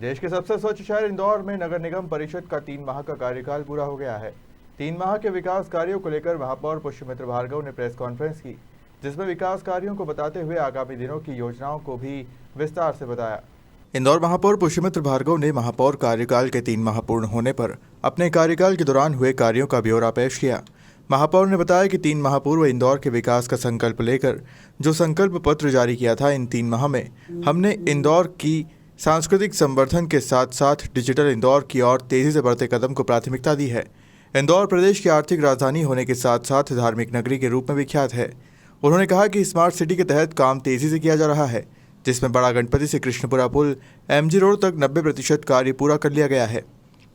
देश के सबसे स्वच्छ शहर इंदौर में नगर निगम परिषद का 3 माह का कार्यकाल पूरा हो गया है। 3 माह के विकास कार्यों को लेकर महापौर पुष्यमित्र भार्गव ने प्रेस कॉन्फ्रेंस की, जिसमें विकास कार्यों को बताते हुए आगामी दिनों की योजनाओं को भी विस्तार से बताया। इंदौर महापौर पुष्यमित्र भार्गव ने महापौर कार्यकाल के 3 माह पूर्ण होने पर अपने कार्यकाल के दौरान हुए कार्यों का ब्यौरा पेश किया। महापौर ने बताया कि 3 माह पूर्व इंदौर के विकास का संकल्प लेकर जो संकल्प पत्र जारी किया था, इन 3 माह में हमने इंदौर की सांस्कृतिक संवर्धन के साथ साथ डिजिटल इंदौर की ओर तेजी से बढ़ते कदम को प्राथमिकता दी है। इंदौर प्रदेश की आर्थिक राजधानी होने के साथ साथ धार्मिक नगरी के रूप में विख्यात है। उन्होंने कहा कि स्मार्ट सिटी के तहत काम तेजी से किया जा रहा है, जिसमें बड़ा गणपति से कृष्णपुरा पुल MG रोड तक 90% कार्य पूरा कर लिया गया है।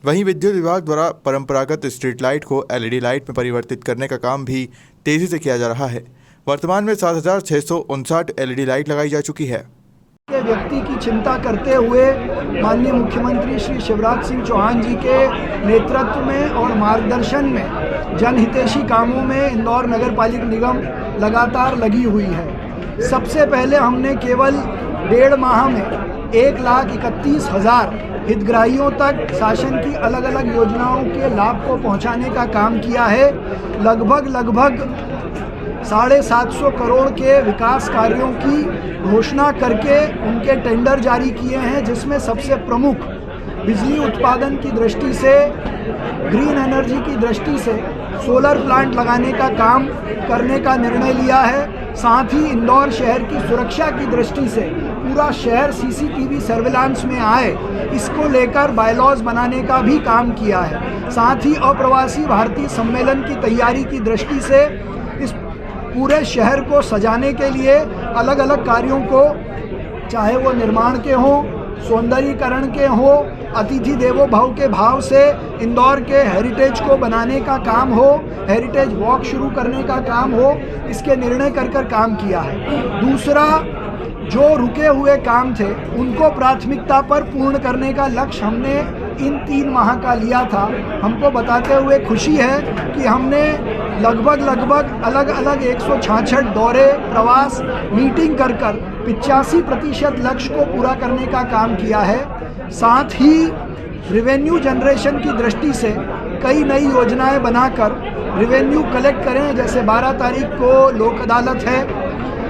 वहीं विद्युत विभाग द्वारा परंपरागत स्ट्रीट लाइट को LED लाइट में परिवर्तित करने का काम भी तेजी से किया जा रहा है। वर्तमान में 7,659 LED लाइट लगाई जा चुकी है। के व्यक्ति की चिंता करते हुए माननीय मुख्यमंत्री श्री शिवराज सिंह चौहान जी के नेतृत्व में और मार्गदर्शन में जनहितैषी कामों में इंदौर नगर पालिक निगम लगातार लगी हुई है। सबसे पहले हमने केवल 1.5 माह में 1,31,000 हितग्राहियों तक शासन की अलग अलग योजनाओं के लाभ को पहुंचाने का काम किया है। लगभग 750 करोड़ के विकास कार्यों की घोषणा करके उनके टेंडर जारी किए हैं, जिसमें सबसे प्रमुख बिजली उत्पादन की दृष्टि से, ग्रीन एनर्जी की दृष्टि से सोलर प्लांट लगाने का काम करने का निर्णय लिया है। साथ ही इंदौर शहर की सुरक्षा की दृष्टि से पूरा शहर CCTV सर्विलांस में आए, इसको लेकर बायलॉज बनाने का भी काम किया है। साथ ही अप्रवासी भारतीय सम्मेलन की तैयारी की दृष्टि से इस पूरे शहर को सजाने के लिए अलग अलग कार्यों को, चाहे वो निर्माण के हों, सौंदर्यीकरण के हों, अतिथि देवो भव के भाव से इंदौर के हेरिटेज को बनाने का काम हो, हेरिटेज वॉक शुरू करने का काम हो, इसके निर्णय कर काम किया है। दूसरा, जो रुके हुए काम थे उनको प्राथमिकता पर पूर्ण करने का लक्ष्य हमने इन 3 माह का लिया था। हमको बताते हुए खुशी है कि हमने लगभग अलग अलग 166 दौरे, प्रवास, मीटिंग कर 85% लक्ष्य को पूरा करने का काम किया है। साथ ही रेवेन्यू जनरेशन की दृष्टि से कई नई योजनाएं बनाकर रेवेन्यू कलेक्ट करें। जैसे 12 तारीख को लोक अदालत है,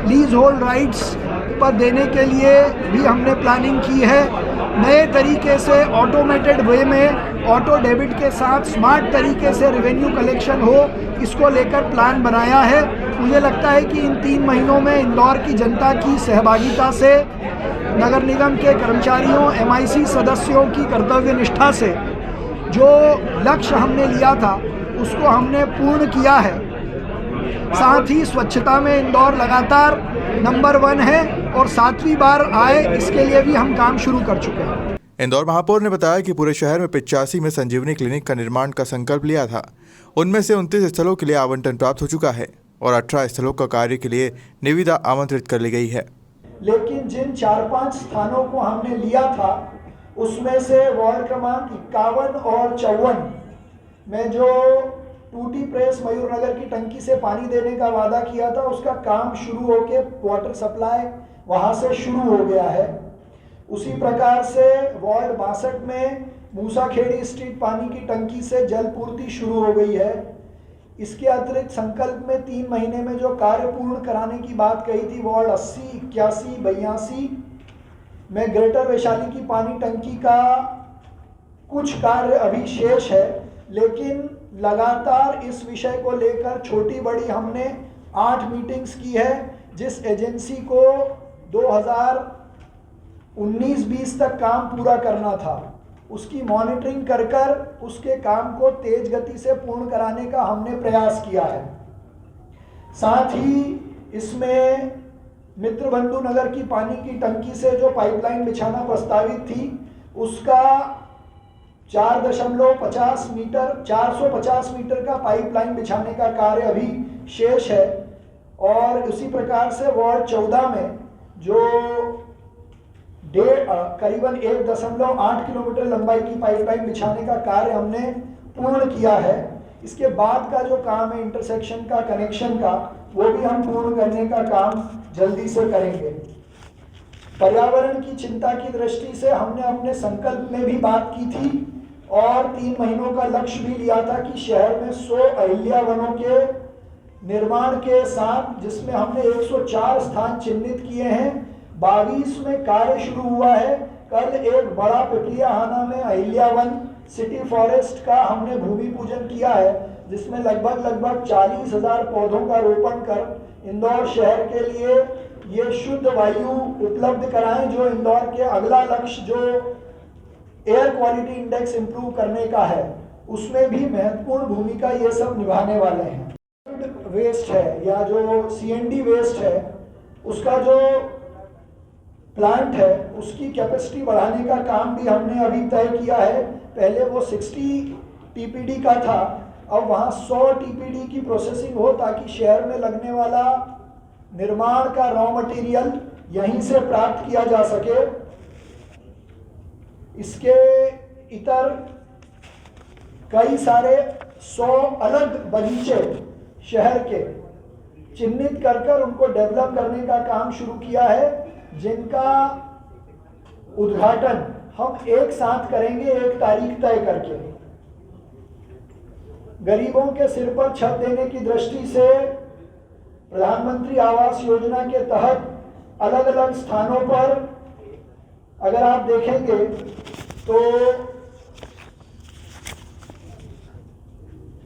लीज होल्ड राइट्स पर देने के लिए भी हमने प्लानिंग की है। नए तरीके से ऑटोमेटेड वे में ऑटो डेबिट के साथ स्मार्ट तरीके से रेवेन्यू कलेक्शन हो, इसको लेकर प्लान बनाया है। मुझे लगता है कि इन 3 महीनों में इंदौर की जनता की सहभागिता से, नगर निगम के कर्मचारियों, MIC सदस्यों की कर्तव्य निष्ठा से जो लक्ष्य हमने लिया था उसको हमने पूर्ण किया है। साथ ही स्वच्छता में इंदौर लगातार नंबर 1 है और 7वीं बार आए, इसके लिए भी हम काम शुरू कर चुके हैं। इंदौर महापौर ने बताया कि पूरे शहर में 85 में संजीवनी क्लिनिक का निर्माण का संकल्प लिया था। उनमें से 29 स्थलों के लिए आवंटन प्राप्त हो चुका है और 18 स्थलों का कार्य के लिए निविदा आमंत्रित कर ली गई है। लेकिन जिन 4-5 स्थानों को हमने लिया था, उसमें से वार्ड क्रमांक 51 और 54 में जो टूटी प्रेस मयूरनगर की टंकी से पानी देने का वादा किया था, उसका काम शुरू होके वाटर सप्लाई वहां से शुरू हो गया है। उसी प्रकार से वार्ड 62 में मूसाखेड़ी स्ट्रीट पानी की टंकी से जल पूर्ति शुरू हो गई है। इसके अतिरिक्त संकल्प में 3 महीने में जो कार्य पूर्ण कराने की बात कही थी, वार्ड 80, 81, 82 में ग्रेटर वैशाली की पानी टंकी का कुछ कार्य अभी शेष है। लेकिन लगातार इस विषय को लेकर छोटी बड़ी हमने 8 मीटिंग्स की है। जिस एजेंसी को 2019-20 तक काम पूरा करना था, उसकी मॉनिटरिंग कर उसके काम को तेज गति से पूर्ण कराने का हमने प्रयास किया है। साथ ही इसमें मित्रबंधु नगर की पानी की टंकी से जो पाइपलाइन बिछाना प्रस्तावित थी, उसका 450 मीटर का पाइपलाइन बिछाने का कार्य अभी शेष है। और उसी प्रकार से वार्ड 14 में जो करीबन 1.8 किलोमीटर लंबाई की पाइपलाइन बिछाने का कार्य हमने पूर्ण किया है। इसके बाद का जो काम है इंटरसेक्शन का, कनेक्शन का, वो भी हम पूर्ण करने का काम जल्दी से करेंगे। पर्यावरण की चिंता की दृष्टि से हमने अपने संकल्प में भी बात की थी और 3 महीनों का लक्ष्य भी लिया था कि शहर में 100 अहिल्या वनों के निर्माण के साथ, जिसमें हमने 104 स्थान चिन्हित किए हैं। 22 में कार्य शुरू हुआ है। कल एक बड़ा पिपलियाहाना में अहिल्या वन सिटी फॉरेस्ट का हमने भूमि पूजन किया है, जिसमें लगभग 40,000 पौधों का रोपण कर इंदौर शहर के लिए ये शुद्ध वायु उपलब्ध कराएं, जो इंदौर के अगला लक्ष्य जो एयर क्वालिटी इंडेक्स इंप्रूव करने का है, उसमें भी महत्वपूर्ण भूमिका ये सब निभाने वाले हैं। वेस्ट है या जो सीएनडी वेस्ट है, उसका जो प्लांट है उसकी कैपेसिटी बढ़ाने का काम भी हमने अभी तय किया है। पहले वो 60 टीपीडी का था, अब वहाँ 100 टीपीडी की प्रोसेसिंग हो, ताकि शहर में लगने वाला निर्माण का रॉ मटेरियल यहीं से प्राप्त किया जा सके। इसके इतर कई सारे 100 अलग बगीचे शहर के चिन्हित कर उनको डेवलप करने का काम शुरू किया है, जिनका उद्घाटन हम एक साथ करेंगे, एक तारीख तय करके। गरीबों के सिर पर छत देने की दृष्टि से प्रधानमंत्री आवास योजना के तहत अलग अलग स्थानों पर अगर आप देखेंगे तो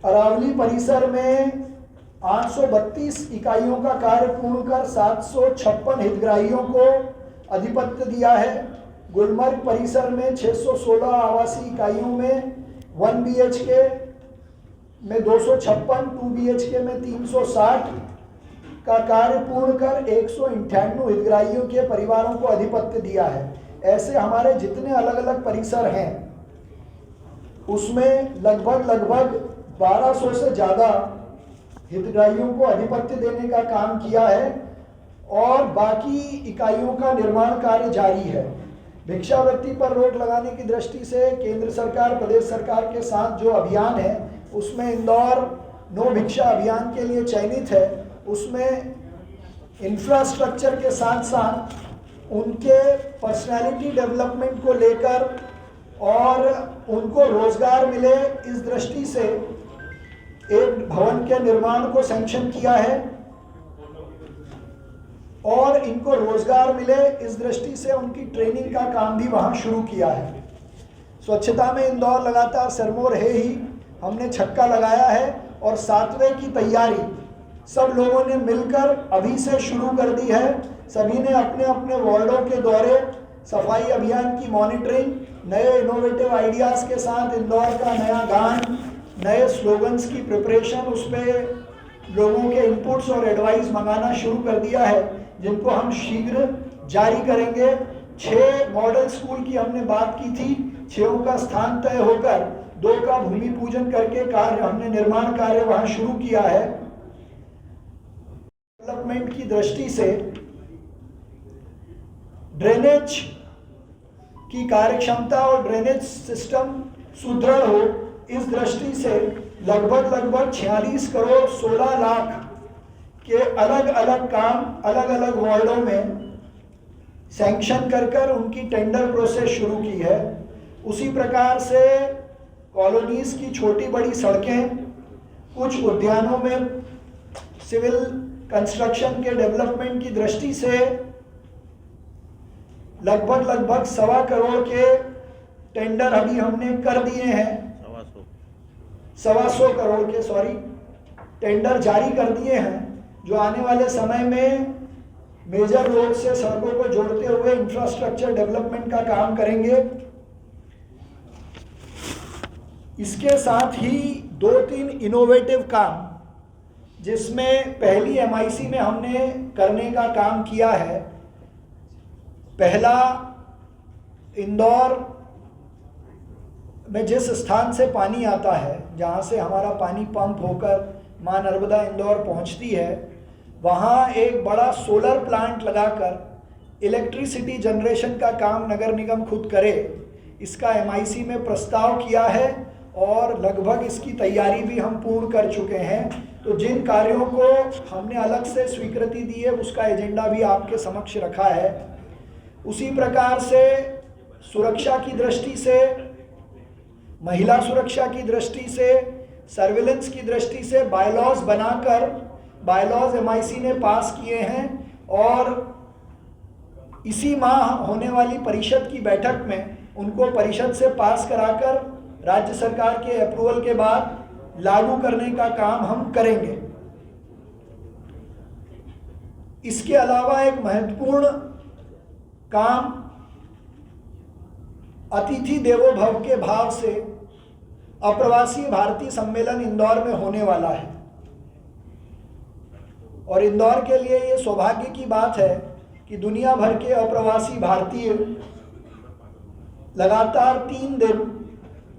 अरावली परिसर में 832 इकाइयों का कार्य पूर्ण कर 756 हितग्राहियों को अधिपत्य दिया है। गुलमर्ग परिसर में 616 आवासीय इकाइयों में 1 BHK में 256, 2 BHK में 360 का कार्य पूर्ण कर 198 हितग्राहियों के परिवारों को अधिपत्य दिया है। ऐसे हमारे जितने अलग अलग परिसर हैं उसमें लगभग 1200 से ज़्यादा हितग्राहियों को अधिपत्य देने का काम किया है और बाकी इकाइयों का निर्माण कार्य जारी है। भिक्षावृत्ति पर रोक लगाने की दृष्टि से केंद्र सरकार प्रदेश सरकार के साथ जो अभियान है उसमें इंदौर नो भिक्षा अभियान के लिए चयनित है। उसमें इंफ्रास्ट्रक्चर के साथ साथ उनके पर्सनालिटी डेवलपमेंट को लेकर और उनको रोजगार मिले इस दृष्टि से एक भवन के निर्माण को सैंक्शन किया है और इनको रोजगार मिले इस दृष्टि से उनकी ट्रेनिंग का काम भी वहां शुरू किया है। स्वच्छता में इंदौर लगातार सरमोर है ही, हमने छक्का लगाया है और 7वें की तैयारी सब लोगों ने मिलकर अभी से शुरू कर दी है। सभी ने अपने अपने वार्डों के दौरे, सफाई अभियान की मॉनिटरिंग, नए इनोवेटिव आइडियाज के साथ इंदौर का नया गान, नए स्लोगन्स की प्रिपरेशन, उस पर लोगों के इनपुट्स और एडवाइस मंगाना शुरू कर दिया है, जिनको हम शीघ्र जारी करेंगे। 6 मॉडल स्कूल की हमने बात की थी, 6 का स्थान तय होकर 2 का भूमि पूजन करके कार्य हमने निर्माण कार्य वहां शुरू किया है। डेवलपमेंट की दृष्टि से ड्रेनेज की कार्यक्षमता और ड्रेनेज सिस्टम सुदृढ़ हो, इस दृष्टि से लगभग 46 करोड़ 16 लाख के अलग अलग काम अलग अलग वार्डों में सैंक्शन कर उनकी टेंडर प्रोसेस शुरू की है। उसी प्रकार से कॉलोनीज की छोटी बड़ी सड़कें, कुछ उद्यानों में सिविल कंस्ट्रक्शन के डेवलपमेंट की दृष्टि से लगभग 1.25 करोड़ के टेंडर अभी हमने कर दिए हैं। 125 करोड़ के टेंडर जारी कर दिए हैं, जो आने वाले समय में मेजर रोड से सड़कों को जोड़ते हुए इंफ्रास्ट्रक्चर डेवलपमेंट का काम करेंगे। इसके साथ ही 2-3 इनोवेटिव काम, जिसमें पहली MIC में हमने करने का काम किया है। पहला, इंदौर में जिस स्थान से पानी आता है, जहाँ से हमारा पानी पंप होकर मां नर्मदा इंदौर पहुँचती है, वहाँ एक बड़ा सोलर प्लांट लगाकर इलेक्ट्रिसिटी जनरेशन का काम नगर निगम खुद करे, इसका MIC में प्रस्ताव किया है और लगभग इसकी तैयारी भी हम पूर्ण कर चुके हैं। तो जिन कार्यों को हमने अलग से स्वीकृति दी है उसका एजेंडा भी आपके समक्ष रखा है। उसी प्रकार से सुरक्षा की दृष्टि से, महिला सुरक्षा की दृष्टि से, सर्विलेंस की दृष्टि से बायलॉज बनाकर, बायलॉज MIC ने पास किए हैं और इसी माह होने वाली परिषद की बैठक में उनको परिषद से पास कराकर राज्य सरकार के अप्रूवल के बाद लागू करने का काम हम करेंगे। इसके अलावा एक महत्वपूर्ण काम अतिथि देवो भव के भाव से अप्रवासी भारतीय सम्मेलन इंदौर में होने वाला है और इंदौर के लिए ये सौभाग्य की बात है कि दुनिया भर के अप्रवासी भारतीय लगातार 3 दिन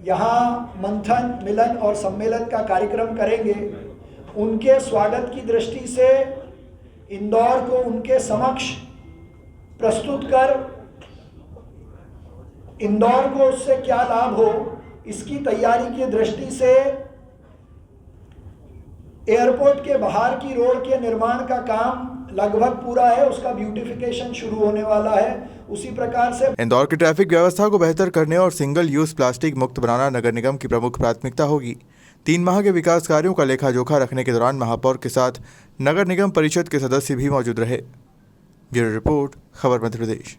यहाँ मंथन, मिलन और सम्मेलन का कार्यक्रम करेंगे। उनके स्वागत की दृष्टि से इंदौर को उनके समक्ष प्रस्तुत कर इंदौर को उससे क्या लाभ हो, इसकी तैयारी की दृष्टि से एयरपोर्ट के बाहर की रोड के निर्माण का काम लगभग पूरा है, उसका ब्यूटिफिकेशन शुरू होने वाला है। उसी प्रकार से इंदौर की ट्रैफिक व्यवस्था को बेहतर करने और सिंगल यूज प्लास्टिक मुक्त बनाना नगर निगम की प्रमुख प्राथमिकता होगी। 3 माह के विकास कार्यों का लेखा जोखा रखने के दौरान महापौर के साथ नगर निगम परिषद के सदस्य भी मौजूद रहे। ब्यूरो रिपोर्ट, खबर मध्य प्रदेश।